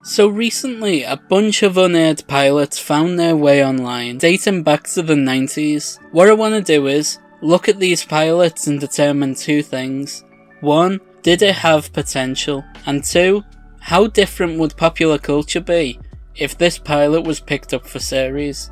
So recently, a bunch of unaired pilots found their way online, dating back to the 90s. What I want to do is look at these pilots and determine two things. 1, did it have potential? And 2, how different would popular culture be if this pilot was picked up for series?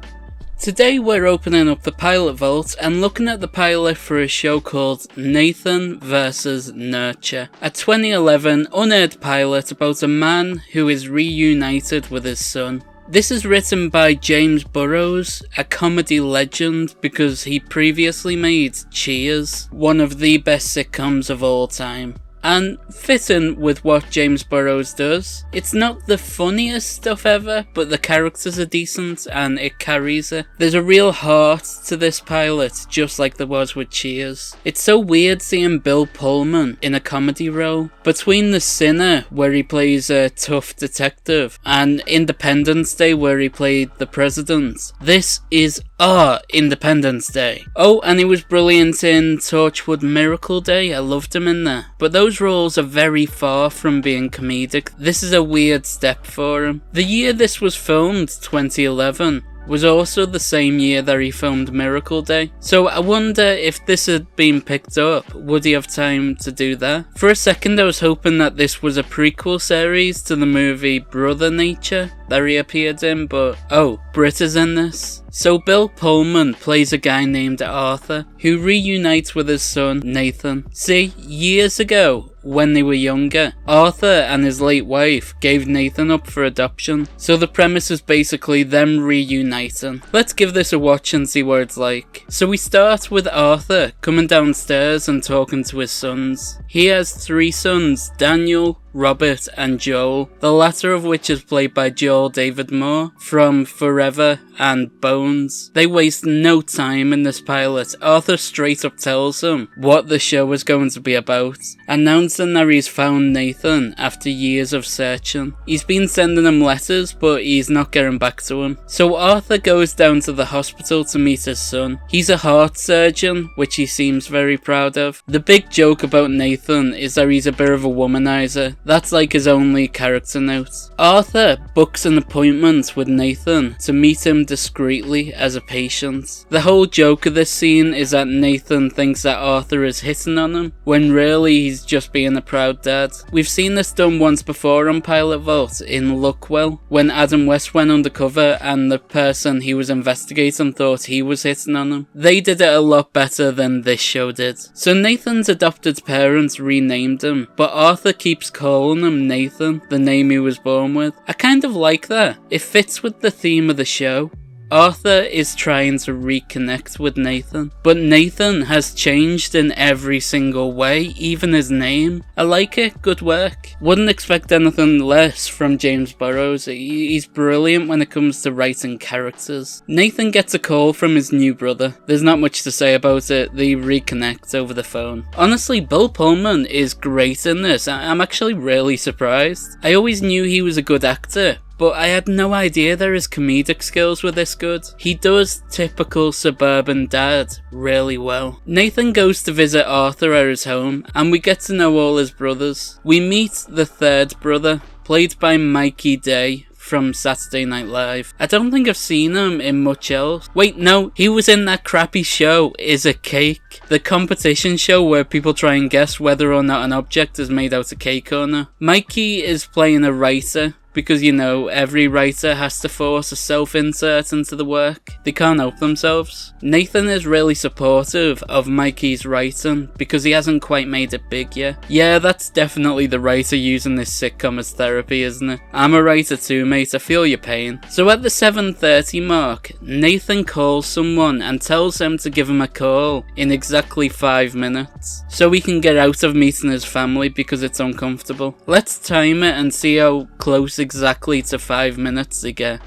Today we're opening up the pilot vault and looking at the pilot for a show called Nathan vs. Nurture, a 2011 unaired pilot about a man who is reunited with his son. This is written by James Burrows, a comedy legend because he previously made Cheers, one of the best sitcoms of all time. And fitting with what James Burrows does, it's not the funniest stuff ever, but the characters are decent and it carries it. There's a real heart to this pilot, just like there was with Cheers. It's so weird seeing Bill Pullman in a comedy role. Between The Sinner, where he plays a tough detective, and Independence Day, where he played the president, this is our Independence Day. Oh, and he was brilliant in Torchwood Miracle Day, I loved him in there. But those roles are very far from being comedic. This is a weird step for him. The year this was filmed, 2011, was also the same year that he filmed Miracle Day. So I wonder if this had been picked up, would he have time to do that? For a second I was hoping that this was a prequel series to the movie Brother Nature that he appeared in, but oh, Brit is in this. So Bill Pullman plays a guy named Arthur who reunites with his son Nathan. See, years ago, when they were younger, Arthur and his late wife gave Nathan up for adoption. So the premise is basically them reuniting. Let's give this a watch and see what it's like. So we start with Arthur coming downstairs and talking to his sons. He has 3 sons, Daniel, Robert and Joel, the latter of which is played by Joel David Moore from Forever and Bones. They waste no time in this pilot. Arthur straight up tells them what the show is going to be about, announcing that he's found Nathan after years of searching. He's been sending him letters, but he's not getting back to him. So Arthur goes down to the hospital to meet his son. He's a heart surgeon, which he seems very proud of. The big joke about Nathan is that he's a bit of a womanizer. That's like his only character note. Arthur books an appointment with Nathan to meet him discreetly as a patient. The whole joke of this scene is that Nathan thinks that Arthur is hitting on him, when really he's just being a proud dad. We've seen this done once before on Pilot Vault in Luckwell, when Adam West went undercover and the person he was investigating thought he was hitting on him. They did it a lot better than this show did. So Nathan's adopted parents renamed him, but Arthur keeps calling him Nathan, the name he was born with. I kind of like that. It fits with the theme of the show. Arthur is trying to reconnect with Nathan, but Nathan has changed in every single way, even his name. I like it, good work. Wouldn't expect anything less from James Burrows. He's brilliant when it comes to writing characters. Nathan gets a call from his new brother. There's not much to say about it, they reconnect over the phone. Honestly, Bill Pullman is great in this. I'm actually really surprised. I always knew he was a good actor, but I had no idea that his comedic skills were this good. He does typical suburban dad really well. Nathan goes to visit Arthur at his home, and we get to know all his brothers. We meet the third brother, played by Mikey Day from Saturday Night Live. I don't think I've seen him in much else. Wait, no, he was in that crappy show, Is a Cake? The competition show where people try and guess whether or not an object is made out of cake or not. Mikey is playing a writer, because, you know, every writer has to force a self-insert into the work. They can't help themselves. Nathan is really supportive of Mikey's writing because he hasn't quite made it big yet. Yeah, that's definitely the writer using this sitcom as therapy, isn't it? I'm a writer too, mate, I feel your pain. So at the 7:30 mark, Nathan calls someone and tells them to give him a call in exactly 5 minutes, so he can get out of meeting his family because it's uncomfortable. Let's time it and see how close exactly to 5 minutes they get.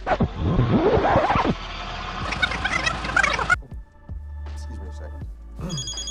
Excuse me a second.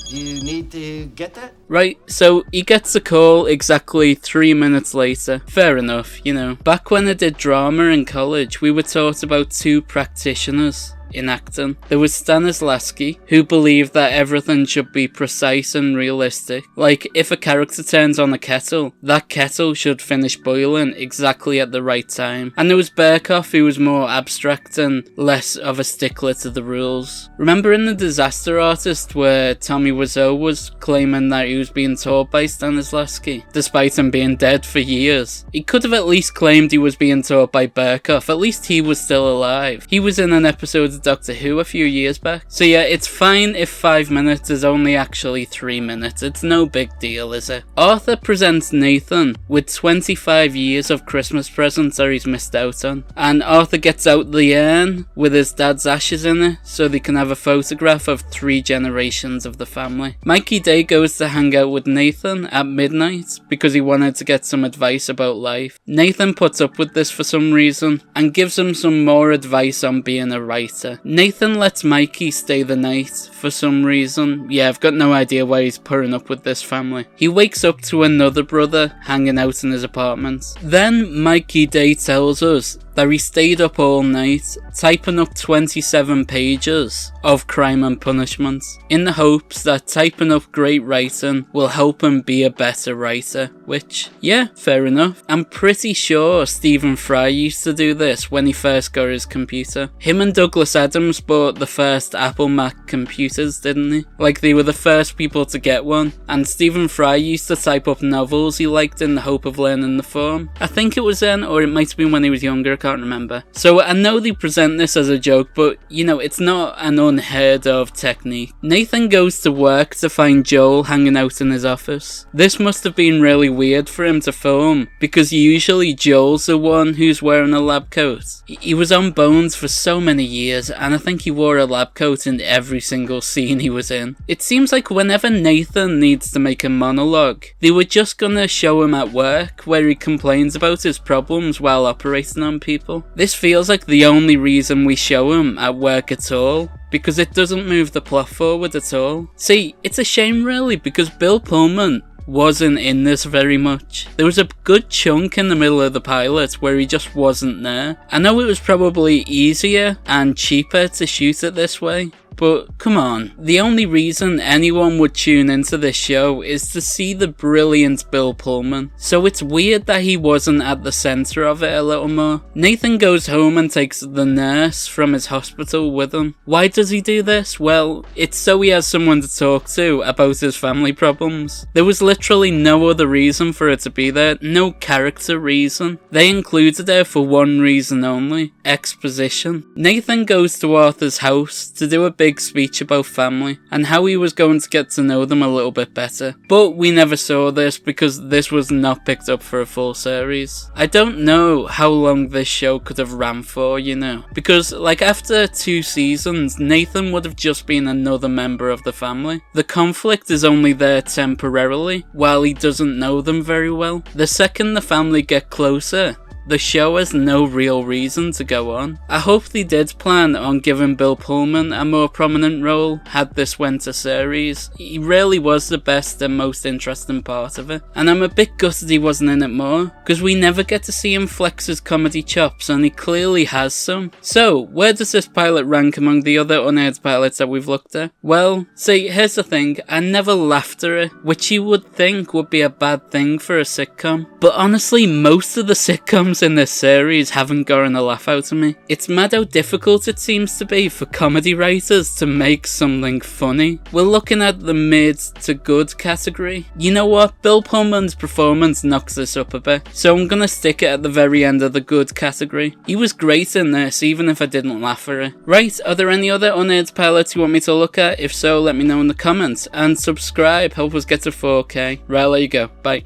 Do you need to get that? Right, so he gets a call exactly 3 minutes later. Fair enough, you know. Back when I did drama in college, we were taught about 2 practitioners. in acting. There was Stanislavski, who believed that everything should be precise and realistic. Like, if a character turns on a kettle, that kettle should finish boiling exactly at the right time. And there was Berkoff, who was more abstract and less of a stickler to the rules. Remember in The Disaster Artist where Tommy Wiseau was claiming that he was being taught by Stanislavski, despite him being dead for years? He could have at least claimed he was being taught by Berkoff. At least he was still alive. He was in an episode of Doctor Who a few years back. So yeah, it's fine if 5 minutes is only actually 3 minutes. It's no big deal, is it? Arthur presents Nathan with 25 years of Christmas presents that he's missed out on. And Arthur gets out the urn with his dad's ashes in it so they can have a photograph of 3 generations of the family. Mikey Day goes to hang out with Nathan at midnight because he wanted to get some advice about life. Nathan puts up with this for some reason and gives him some more advice on being a writer. Nathan lets Mikey stay the night for some reason. Yeah, I've got no idea why he's putting up with this family. He wakes up to another brother hanging out in his apartment. Then Mikey Day tells us that he stayed up all night typing up 27 pages of Crime and Punishment in the hopes that typing up great writing will help him be a better writer, which, yeah, fair enough. I'm pretty sure Stephen Fry used to do this when he first got his computer. Him and Douglas Adams bought the first Apple Mac computers, didn't they? Like, they were the first people to get one, and Stephen Fry used to type up novels he liked in the hope of learning the form. I think it was then, or it might have been when he was younger, I can't remember. So I know they present this as a joke, but you know, it's not an unheard of technique. Nathan goes to work to find Joel hanging out in his office. This must have been really weird for him to film, because usually Joel's the one who's wearing a lab coat. He was on Bones for so many years, and I think he wore a lab coat in every single scene he was in. It seems like whenever Nathan needs to make a monologue, they were just gonna show him at work where he complains about his problems while operating on people. This feels like the only reason we show him at work at all, because it doesn't move the plot forward at all. See, it's a shame really, because Bill Pullman wasn't in this very much. There was a good chunk in the middle of the pilot where he just wasn't there. I know it was probably easier and cheaper to shoot it this way, but come on, the only reason anyone would tune into this show is to see the brilliant Bill Pullman, so it's weird that he wasn't at the centre of it a little more. Nathan goes home and takes the nurse from his hospital with him. Why does he do this? Well, it's so he has someone to talk to about his family problems. There was literally no other reason for it to be there, no character reason. They included it for one reason only: exposition. Nathan goes to Arthur's house to do a big speech about family and how he was going to get to know them a little bit better, but we never saw this because this was not picked up for a full series. I don't know how long this show could have ran for, you know, because like after 2 seasons Nathan would have just been another member of the family. The conflict is only there temporarily while he doesn't know them very well. The second the family get closer, the show has no real reason to go on. I hope they did plan on giving Bill Pullman a more prominent role had this went a series. He really was the best and most interesting part of it, and I'm a bit gutted he wasn't in it more, because we never get to see him flex his comedy chops, and he clearly has some. So, where does this pilot rank among the other unaired pilots that we've looked at? Well, see, here's the thing, I never laughed at it, which you would think would be a bad thing for a sitcom, but honestly, most of the sitcoms in this series haven't gotten a laugh out of me. It's mad how difficult it seems to be for comedy writers to make something funny. We're looking at the mid to good category. You know what? Bill Pullman's performance knocks this up a bit, so I'm gonna stick it at the very end of the good category. He was great in this, even if I didn't laugh at it. Right, are there any other unaired pilots you want me to look at? If so, let me know in the comments, and subscribe, help us get to 4K. Right, there you go. Bye.